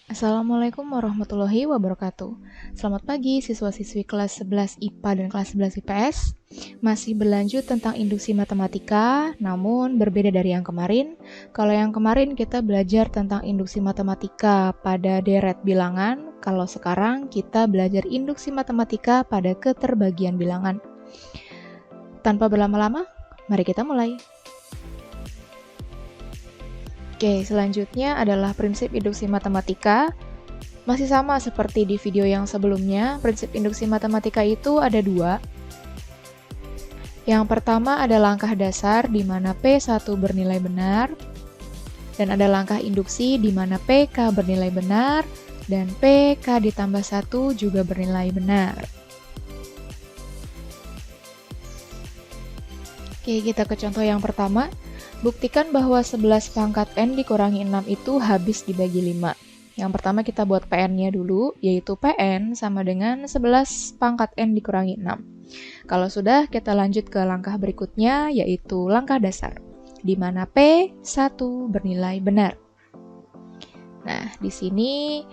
Assalamualaikum warahmatullahi wabarakatuh. Selamat pagi siswa-siswi kelas 11 IPA dan kelas 11 IPS. Masih berlanjut tentang induksi matematika, namun berbeda dari yang kemarin. Kalau yang kemarin kita belajar tentang induksi matematika pada deret bilangan, kalau sekarang kita belajar induksi matematika pada keterbagian bilangan. Tanpa berlama-lama, mari kita mulai. Oke, selanjutnya adalah prinsip induksi matematika. Masih sama seperti di video yang sebelumnya, prinsip induksi matematika itu ada dua. Yang pertama ada langkah dasar di mana P1 bernilai benar, dan ada langkah induksi di mana PK bernilai benar, dan PK ditambah 1 juga bernilai benar. Oke, kita ke contoh yang pertama. Buktikan bahwa 11 pangkat N dikurangi 6 itu habis dibagi 5. Yang pertama kita buat PN-nya dulu, yaitu PN sama dengan 11 pangkat N dikurangi 6. Kalau sudah, kita lanjut ke langkah berikutnya, yaitu langkah dasar, di mana P1 bernilai benar. Nah, di sini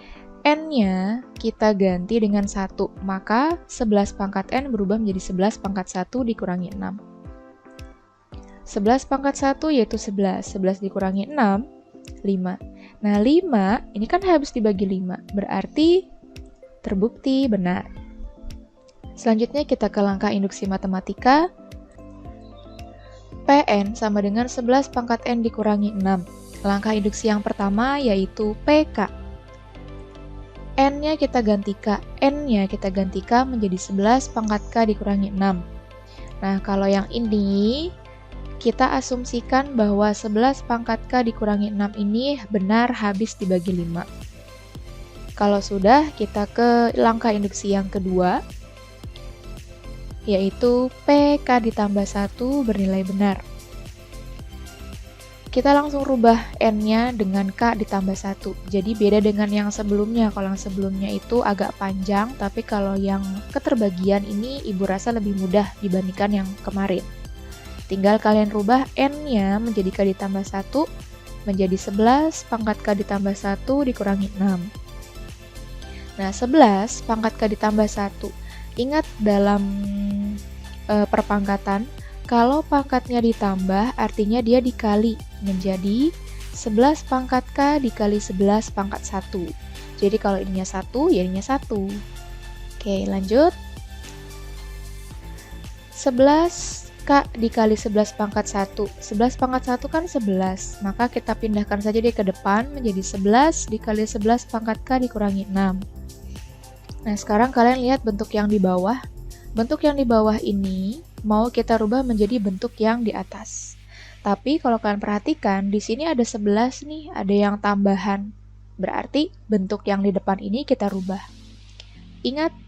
N-nya kita ganti dengan 1, maka 11 pangkat N berubah menjadi 11 pangkat 1 dikurangi 6. 11 pangkat 1 yaitu 11. 11 dikurangi 6, 5. Nah, 5 ini kan habis dibagi 5. Berarti terbukti benar. Selanjutnya kita ke langkah induksi matematika. PN sama dengan 11 pangkat N dikurangi 6. Langkah induksi yang pertama yaitu PK. N-nya kita ganti K. N-nya kita ganti K menjadi 11 pangkat K dikurangi 6. Nah, kalau yang ini kita asumsikan bahwa 11 pangkat K dikurangi 6 ini benar habis dibagi 5. Kalau sudah, kita ke langkah induksi yang kedua, yaitu PK ditambah 1 bernilai benar. Kita langsung rubah N-nya dengan K ditambah 1. Jadi beda dengan yang sebelumnya. Kalau yang sebelumnya itu agak panjang, tapi kalau yang keterbagian ini Ibu rasa lebih mudah dibandingkan yang kemarin. Tinggal kalian rubah N-nya menjadi K ditambah 1 menjadi 11 pangkat K ditambah 1 dikurangi 6. Nah, 11 pangkat K ditambah 1. Ingat dalam perpangkatan, kalau pangkatnya ditambah artinya dia dikali menjadi 11 pangkat K dikali 11 pangkat 1. Jadi kalau ininya 1, ya ininya 1. Oke, lanjut. 11 K dikali 11 pangkat 1. 11 pangkat 1 kan 11. Maka kita pindahkan saja dia ke depan menjadi 11 dikali 11 pangkat K dikurangi 6. Nah, sekarang kalian lihat bentuk yang di bawah. Bentuk yang di bawah ini mau kita rubah menjadi bentuk yang di atas. Tapi kalau kalian perhatikan, di sini ada 11 nih, ada yang tambahan. Berarti bentuk yang di depan ini kita rubah. Ingat,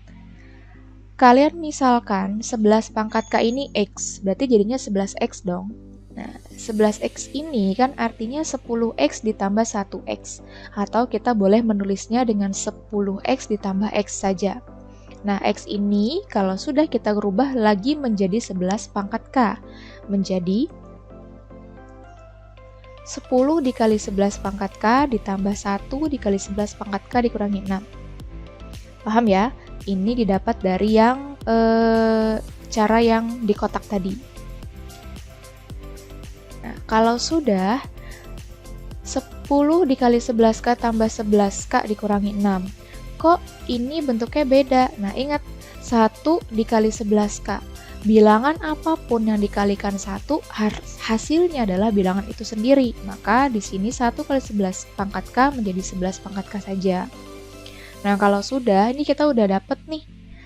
kalian misalkan 11 pangkat K ini X, berarti jadinya 11X dong. Nah, 11X ini kan artinya 10X ditambah 1X. Atau kita boleh menulisnya dengan 10X ditambah X saja. Nah, X ini kalau sudah kita rubah lagi menjadi 11 pangkat K. Menjadi 10 dikali 11 pangkat K ditambah 1 dikali 11 pangkat K dikurangi 6. Paham ya? Ini didapat dari yang cara yang di kotak tadi. Nah, kalau sudah 10 dikali 11K tambah 11K dikurangi 6. Kok ini bentuknya beda? Nah, ingat 1 dikali 11K. Bilangan apapun yang dikalikan 1, hasilnya adalah bilangan itu sendiri. Maka di sini 1 kali 11 pangkat K menjadi 11 pangkat K saja. Nah, kalau sudah, ini kita udah dapet nih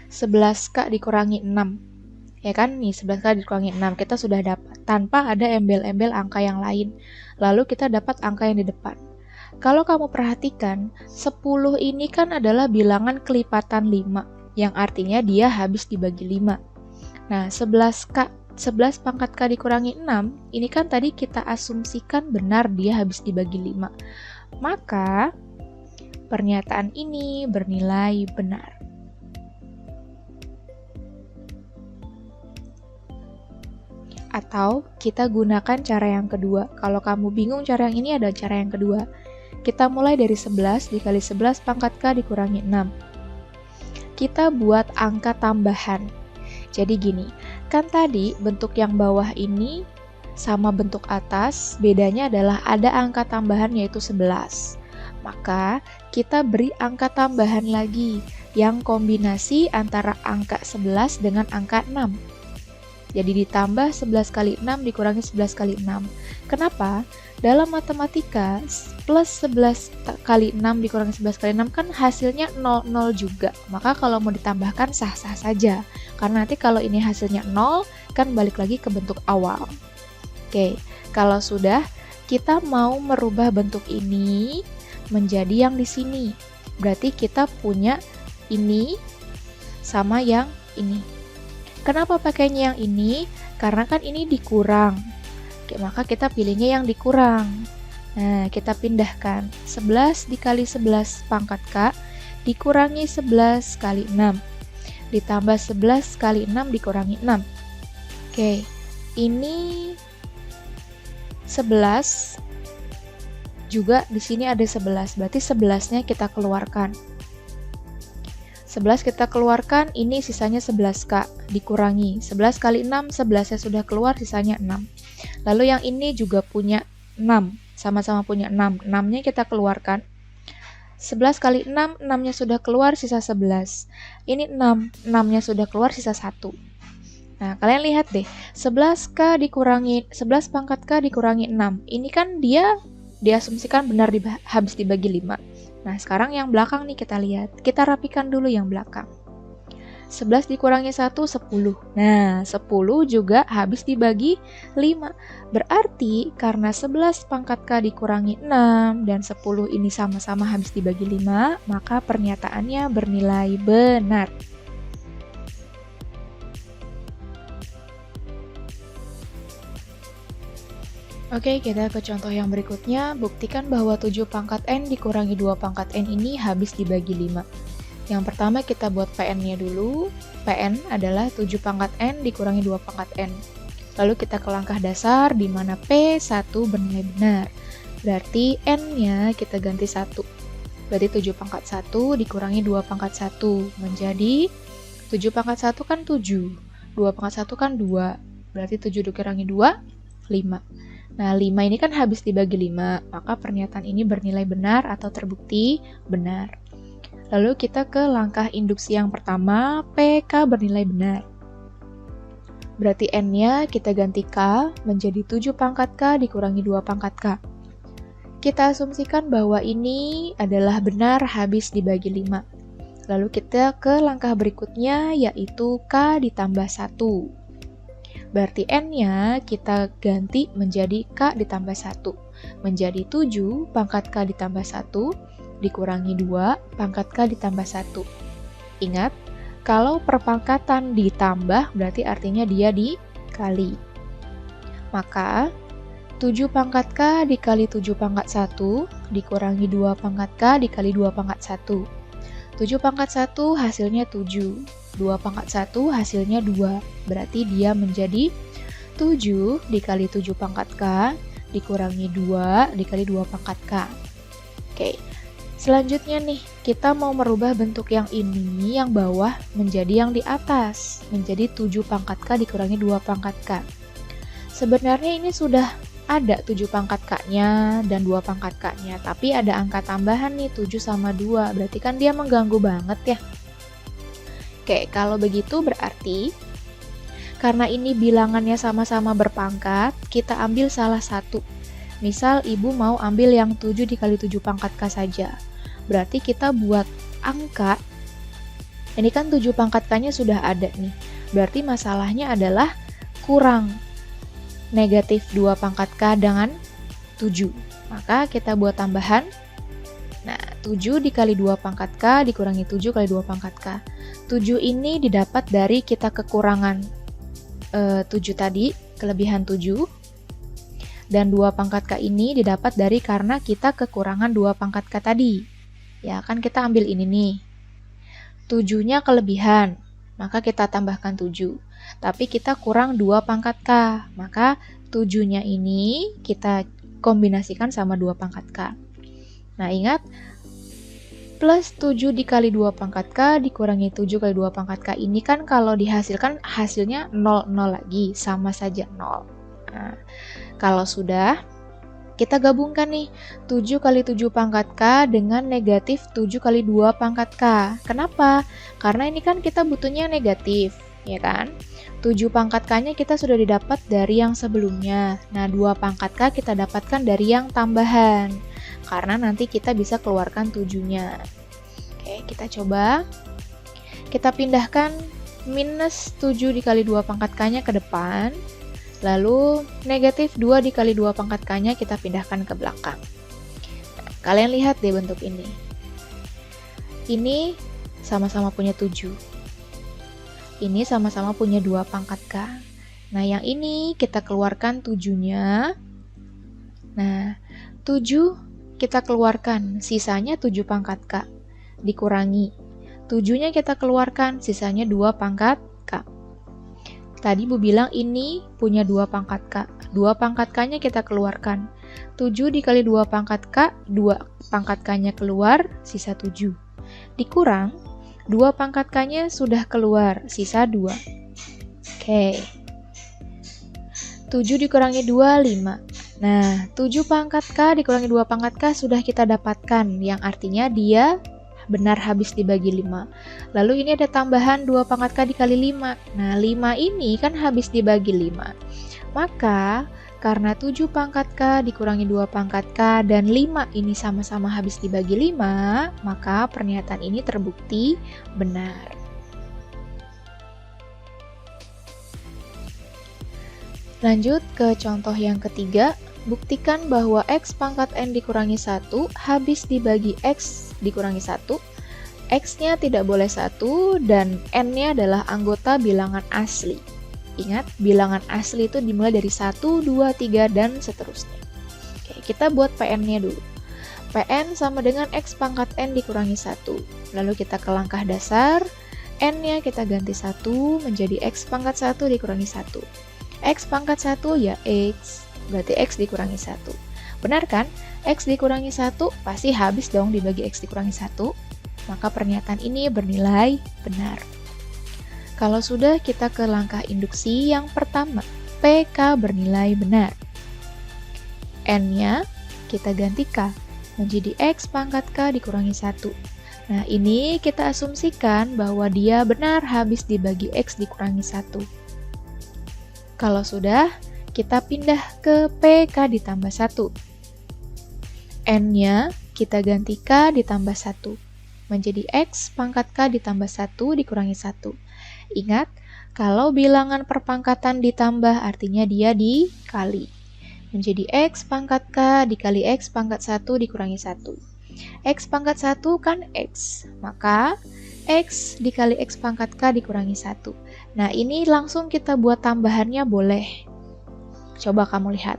11K dikurangi 6. Ya kan, nih 11K dikurangi 6, kita sudah dapat tanpa ada embel-embel angka yang lain. Lalu kita dapat angka yang di depan. Kalau kamu perhatikan, 10 ini kan adalah bilangan kelipatan 5, yang artinya dia habis dibagi 5. Nah, 11 pangkat K dikurangi 6, ini kan tadi kita asumsikan benar dia habis dibagi 5. Maka pernyataan ini bernilai benar. Atau kita gunakan cara yang kedua. Kalau kamu bingung cara yang ini, ada cara yang kedua, Kita mulai dari 11 dikali 11 pangkat K dikurangi 6. Kita buat angka tambahan. Jadi gini, kan tadi bentuk yang bawah ini sama bentuk atas, bedanya adalah ada angka tambahan yaitu 11. Maka kita beri angka tambahan lagi yang kombinasi antara angka 11 dengan angka 6. Jadi ditambah 11 kali 6 dikurangi 11 kali 6. Kenapa? Dalam matematika, plus 11 kali 6 dikurangi 11 kali 6 kan hasilnya 0, 0 juga. Maka kalau mau ditambahkan sah-sah saja. Karena nanti kalau ini hasilnya 0, kan balik lagi ke bentuk awal. Oke, kalau sudah, kita mau merubah bentuk ini menjadi yang di sini. Berarti kita punya ini sama yang ini. Kenapa pakainya yang ini? Karena kan ini dikurang. Oke, maka kita pilihnya yang dikurang. Nah, kita pindahkan. 11 dikali 11 pangkat K dikurangi 11 kali 6. Ditambah 11 kali 6 dikurangi 6. Oke, ini 11. Juga di sini ada 11. Berarti 11-nya kita keluarkan. 11 kita keluarkan, ini sisanya 11K, dikurangi. 11 kali 6, 11-nya sudah keluar, sisanya 6. Lalu yang ini juga punya 6, sama-sama punya 6. 6-nya kita keluarkan. 11 kali 6, 6-nya sudah keluar, sisa 11. Ini 6, 6-nya sudah keluar, sisa 1. Nah, kalian lihat deh, 11K dikurangi, 11 pangkat K dikurangi 6. Ini kan dia diasumsikan benar habis dibagi 5. Nah, sekarang yang belakang nih kita lihat. Kita rapikan dulu yang belakang. 11 dikurangi 1, 10. Nah, 10 juga habis dibagi 5. Berarti karena 11 pangkat K dikurangi 6 dan 10 ini sama-sama habis dibagi 5, maka pernyataannya bernilai benar. Oke, kita ke contoh yang berikutnya. Buktikan bahwa 7 pangkat N dikurangi 2 pangkat N ini habis dibagi 5. Yang pertama kita buat PN-nya dulu. PN adalah 7 pangkat N dikurangi 2 pangkat N. Lalu kita ke langkah dasar di mana P1 bernilai benar. Berarti N-nya kita ganti 1. Berarti 7 pangkat 1 dikurangi 2 pangkat 1. Menjadi 7 pangkat 1 kan 7. 2 pangkat 1 kan 2. Berarti 7 dikurangi 2, 5. Nah, 5 ini kan habis dibagi 5, maka pernyataan ini bernilai benar atau terbukti benar. Lalu kita ke langkah induksi yang pertama, PK bernilai benar. Berarti N-nya kita ganti K menjadi 7 pangkat K dikurangi 2 pangkat K. Kita asumsikan bahwa ini adalah benar habis dibagi 5. Lalu kita ke langkah berikutnya yaitu K ditambah 1. Berarti N-nya kita ganti menjadi K ditambah 1. Menjadi 7 pangkat K ditambah 1 dikurangi 2 pangkat K ditambah 1. Ingat, kalau perpangkatan ditambah berarti artinya dia dikali. Maka 7 pangkat K dikali 7 pangkat 1 dikurangi 2 pangkat K dikali 2 pangkat 1. 7 pangkat 1 hasilnya 7. 2 pangkat 1 hasilnya 2. Berarti dia menjadi 7 dikali 7 pangkat K dikurangi 2 dikali 2 pangkat K. Oke, selanjutnya nih, kita mau merubah bentuk yang ini, yang bawah, menjadi yang di atas. Menjadi 7 pangkat K dikurangi 2 pangkat K. Sebenarnya ini sudah ada 7 pangkat K-nya dan 2 pangkat K-nya. Tapi ada angka tambahan nih, 7 sama 2. Berarti kan dia mengganggu banget ya. Oke, kalau begitu berarti karena ini bilangannya sama-sama berpangkat, kita ambil salah satu. Misal ibu mau ambil yang 7 dikali 7 pangkat K saja. Berarti kita buat angka, ini kan 7 pangkat K-nya sudah ada nih. Berarti masalahnya adalah kurang negatif 2 pangkat K dengan 7. Maka kita buat tambahan. Nah, 7 dikali 2 pangkat K dikurangi 7 kali 2 pangkat K. 7 ini didapat dari kita kekurangan 7 tadi, kelebihan 7. Dan 2 pangkat K ini didapat dari karena kita kekurangan 2 pangkat K tadi. Ya, kan kita ambil ini nih. 7-nya kelebihan, maka kita tambahkan 7. Tapi kita kurang 2 pangkat K, maka 7-nya ini kita kombinasikan sama 2 pangkat K. Nah, ingat, plus 7 dikali 2 pangkat K dikurangi 7 kali 2 pangkat K ini kan kalau dihasilkan hasilnya 0, 0 lagi, sama saja 0. Nah, kalau sudah, kita gabungkan nih 7 kali 7 pangkat K dengan negatif 7 kali 2 pangkat K. Kenapa? Karena ini kan kita butuhnya negatif, ya kan? 7 pangkat K-nya kita sudah didapat dari yang sebelumnya. Nah, 2 pangkat K kita dapatkan dari yang tambahan. Karena nanti kita bisa keluarkan 7-nya. Oke, kita coba. Kita pindahkan minus 7 dikali 2 pangkat K-nya ke depan. Lalu negatif 2 dikali 2 pangkat K-nya kita pindahkan ke belakang. Nah, kalian lihat deh bentuk ini. Ini sama-sama punya 7. Ini sama-sama punya 2 pangkat K. Nah, yang ini kita keluarkan 7-nya. Nah, 7 kita keluarkan, sisanya 7 pangkat K. Dikurangi. 7-nya kita keluarkan, sisanya 2 pangkat K. Tadi Bu bilang ini punya 2 pangkat K. 2 pangkat K-nya kita keluarkan. 7 dikali 2 pangkat K, 2 pangkat K-nya keluar, sisa 7. Dikurang, 2 pangkat K-nya sudah keluar, sisa 2. Oke. 7 dikurangi 2, 5. Nah, 7 pangkat K dikurangi 2 pangkat K sudah kita dapatkan, yang artinya dia benar habis dibagi 5. Lalu ini ada tambahan 2 pangkat K dikali 5. Nah, 5 ini kan habis dibagi 5. Maka, karena 7 pangkat K dikurangi 2 pangkat K dan 5 ini sama-sama habis dibagi 5, maka pernyataan ini terbukti benar. Lanjut ke contoh yang ketiga. Buktikan bahwa X pangkat N dikurangi 1 habis dibagi X dikurangi 1. X-nya tidak boleh 1 dan N-nya adalah anggota bilangan asli. Ingat, bilangan asli itu dimulai dari 1, 2, 3, dan seterusnya. Oke, kita buat Pn-nya dulu. Pn sama dengan X pangkat N dikurangi 1. Lalu kita ke langkah dasar. N-nya kita ganti 1 menjadi X pangkat 1 dikurangi 1. X pangkat 1 ya X. Berarti X dikurangi 1. Benar kan? X dikurangi 1 pasti habis dong dibagi X dikurangi 1. Maka pernyataan ini bernilai benar. Kalau sudah, kita ke langkah induksi yang pertama. PK bernilai benar. N-nya kita ganti K menjadi X pangkat K dikurangi 1. Nah, ini kita asumsikan bahwa dia benar habis dibagi X dikurangi 1. Kalau sudah, kita pindah ke PK ditambah 1. N-nya kita ganti K ditambah 1. Menjadi X pangkat K ditambah 1 dikurangi 1. Ingat, kalau bilangan perpangkatan ditambah artinya dia dikali. Menjadi X pangkat K dikali X pangkat 1 dikurangi 1. X pangkat 1 kan X, maka X dikali X pangkat K dikurangi 1. Nah, ini langsung kita buat tambahannya boleh. Coba kamu lihat.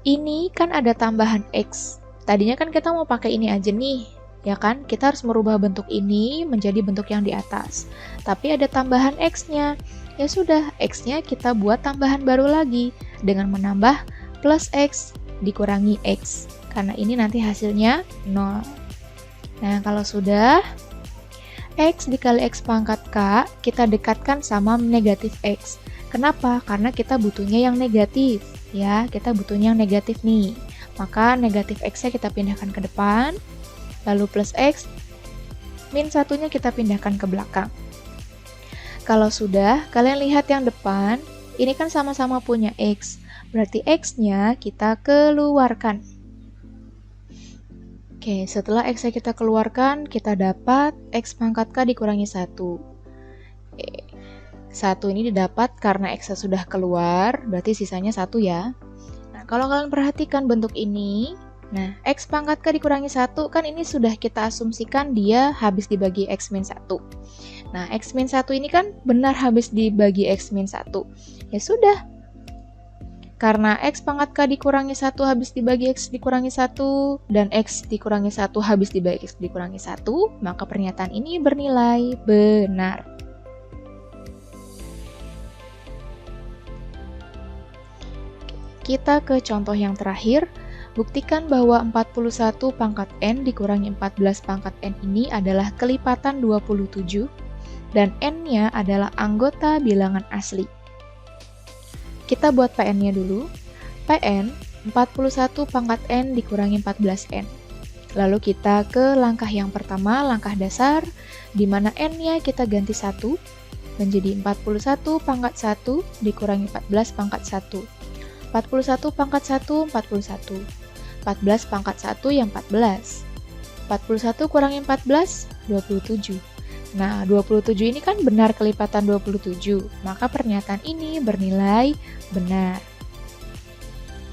Ini kan ada tambahan X. Tadinya kan kita mau pakai ini aja nih, ya kan? Kita harus merubah bentuk ini menjadi bentuk yang di atas. Tapi ada tambahan X-nya. Ya sudah, X-nya kita buat tambahan baru lagi dengan menambah plus X dikurangi X. Karena ini nanti hasilnya 0. Nah, kalau sudah, X dikali X pangkat K, kita dekatkan sama negatif X. Kenapa? Karena kita butuhnya yang negatif. Ya, kita butuhnya yang negatif nih. Maka negatif X-nya kita pindahkan ke depan. Lalu plus X, min 1-nya kita pindahkan ke belakang. Kalau sudah, kalian lihat yang depan. Ini kan sama-sama punya X. Berarti X-nya kita keluarkan. Oke, setelah X-nya kita keluarkan, kita dapat X pangkat K dikurangi 1. Oke. 1 ini didapat karena X sudah keluar, berarti sisanya 1 ya. Nah, kalau kalian perhatikan bentuk ini, nah, X pangkat K dikurangi 1, kan ini sudah kita asumsikan dia habis dibagi X min 1. Nah, X min 1 ini kan benar habis dibagi X min 1. Ya sudah. Karena X pangkat K dikurangi 1 habis dibagi X dikurangi 1, dan X dikurangi 1 habis dibagi X dikurangi 1, maka pernyataan ini bernilai benar. Kita ke contoh yang terakhir. Buktikan bahwa 41 pangkat N dikurangi 14 pangkat N ini adalah kelipatan 27 dan N-nya adalah anggota bilangan asli. Kita buat PN-nya dulu. PN 41 pangkat N dikurangi 14N. Lalu kita ke langkah yang pertama, langkah dasar, di mana N-nya kita ganti 1 menjadi 41 pangkat 1 dikurangi 14 pangkat 1. 41 pangkat 1, 41. 14 pangkat 1 yang 14. 41 kurangi 14, 27. Nah, 27 ini kan benar kelipatan 27, maka pernyataan ini bernilai benar.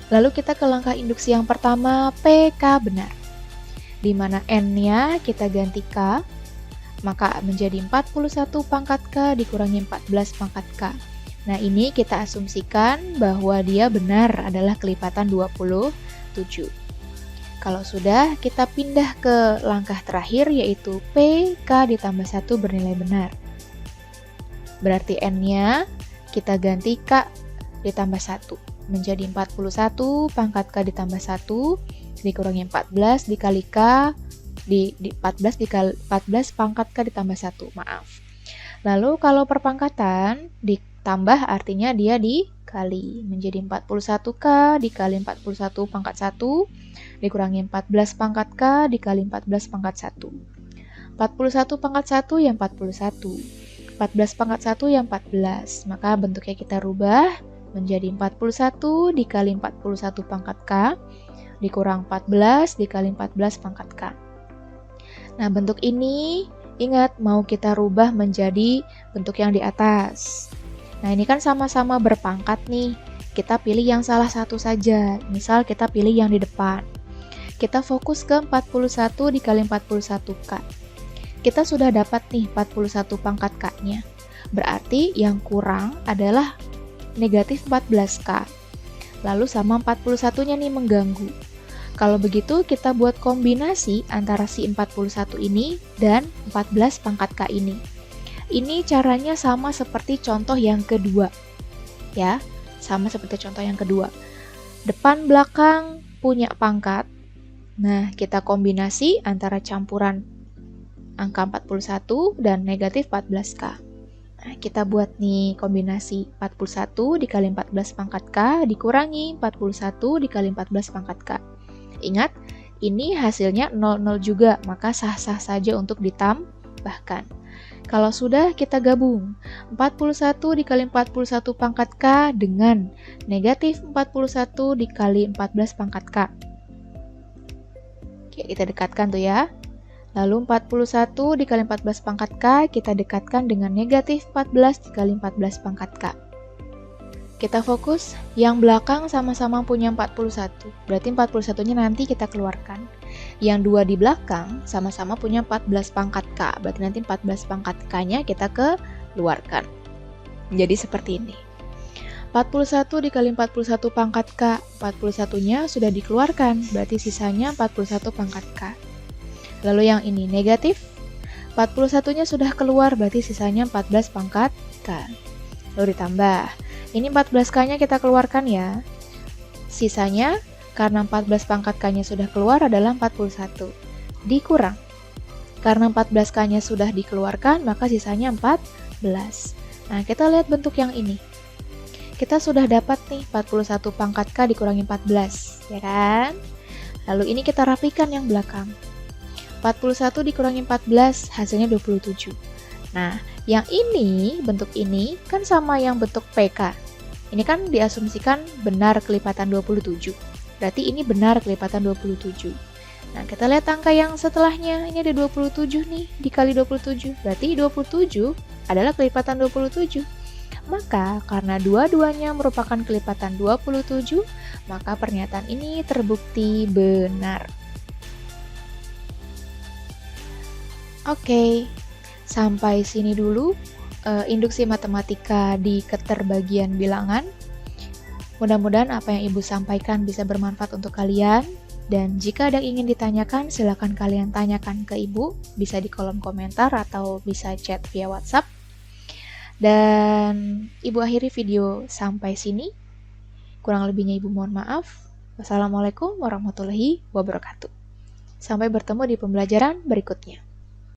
Lalu kita ke langkah induksi yang pertama, PK benar. Di mana N-nya kita ganti K, maka menjadi 41 pangkat K dikurangi 14 pangkat K. Nah, ini kita asumsikan bahwa dia benar adalah kelipatan 27. Kalau sudah, kita pindah ke langkah terakhir yaitu PK ditambah 1 bernilai benar. Berarti N-nya kita ganti K ditambah 1 menjadi 41 pangkat K ditambah 1 dikurangi 14 dikali K di 14 dikali 14 pangkat K ditambah 1, maaf. Lalu kalau perpangkatan ditambah artinya dia dikali menjadi 41K dikali 41 pangkat 1 dikurangi 14 pangkat K dikali 14 pangkat 1. 41 pangkat 1 yang 41. 14 pangkat 1 yang 14. Maka bentuknya kita rubah menjadi 41 dikali 41 pangkat K dikurang 14 dikali 14 pangkat K. Nah, bentuk ini ingat mau kita rubah menjadi bentuk yang di atas. Nah, ini kan sama-sama berpangkat nih. Kita pilih yang salah satu saja. Misal kita pilih yang di depan. Kita fokus ke 41 dikali 41K. Kita sudah dapat nih 41 pangkat K-nya. Berarti yang kurang adalah negatif 14K. Lalu sama 41-nya nih mengganggu. Kalau begitu kita buat kombinasi antara si 41 ini dan 14 pangkat K ini. Ini caranya sama seperti contoh yang kedua. Ya, sama seperti contoh yang kedua. Depan belakang punya pangkat. Nah, kita kombinasi antara campuran angka 41 dan negatif 14K. Nah, kita buat nih kombinasi 41 dikali 14 pangkat K dikurangi 41 dikali 14 pangkat K. Ingat, ini hasilnya 00 juga, maka sah-sah saja untuk ditambahkan. Kalau sudah, kita gabung. 41 dikali 41 pangkat K dengan negatif 41 dikali 14 pangkat K. Oke, kita dekatkan tuh ya. Lalu 41 dikali 14 pangkat K, kita dekatkan dengan negatif 14 dikali 14 pangkat K. Kita fokus, yang belakang sama-sama punya 41, berarti 41-nya nanti kita keluarkan. Yang dua di belakang sama-sama punya 14 pangkat K, berarti nanti 14 pangkat K-nya kita keluarkan. Jadi seperti ini. 41 dikali 41 pangkat K, 41-nya sudah dikeluarkan, berarti sisanya 41 pangkat K. Lalu yang ini negatif, 41-nya sudah keluar, berarti sisanya 14 pangkat K. Lalu ditambah. Ini 14K-nya kita keluarkan ya. Sisanya, karena 14 pangkat K-nya sudah keluar adalah 41. Dikurang. Karena 14K-nya sudah dikeluarkan, maka sisanya 14. Nah, kita lihat bentuk yang ini. Kita sudah dapat nih 41 pangkat K dikurangi 14, ya kan? Lalu ini kita rapikan yang belakang. 41 dikurangi 14, hasilnya 27. Nah, yang ini, bentuk ini, kan sama yang bentuk PK. Ini kan diasumsikan benar kelipatan 27. Berarti ini benar kelipatan 27. Nah, kita lihat angka yang setelahnya. Ini ada 27 nih, dikali 27. Berarti 27 adalah kelipatan 27. Maka, karena dua-duanya merupakan kelipatan 27, maka pernyataan ini terbukti benar. Oke. Sampai sini dulu induksi matematika di keterbagian bilangan. Mudah-mudahan apa yang Ibu sampaikan bisa bermanfaat untuk kalian. Dan jika ada yang ingin ditanyakan, silakan kalian tanyakan ke Ibu. Bisa di kolom komentar atau bisa chat via WhatsApp. Dan Ibu akhiri video sampai sini. Kurang lebihnya Ibu mohon maaf. Wassalamualaikum warahmatullahi wabarakatuh. Sampai bertemu di pembelajaran berikutnya.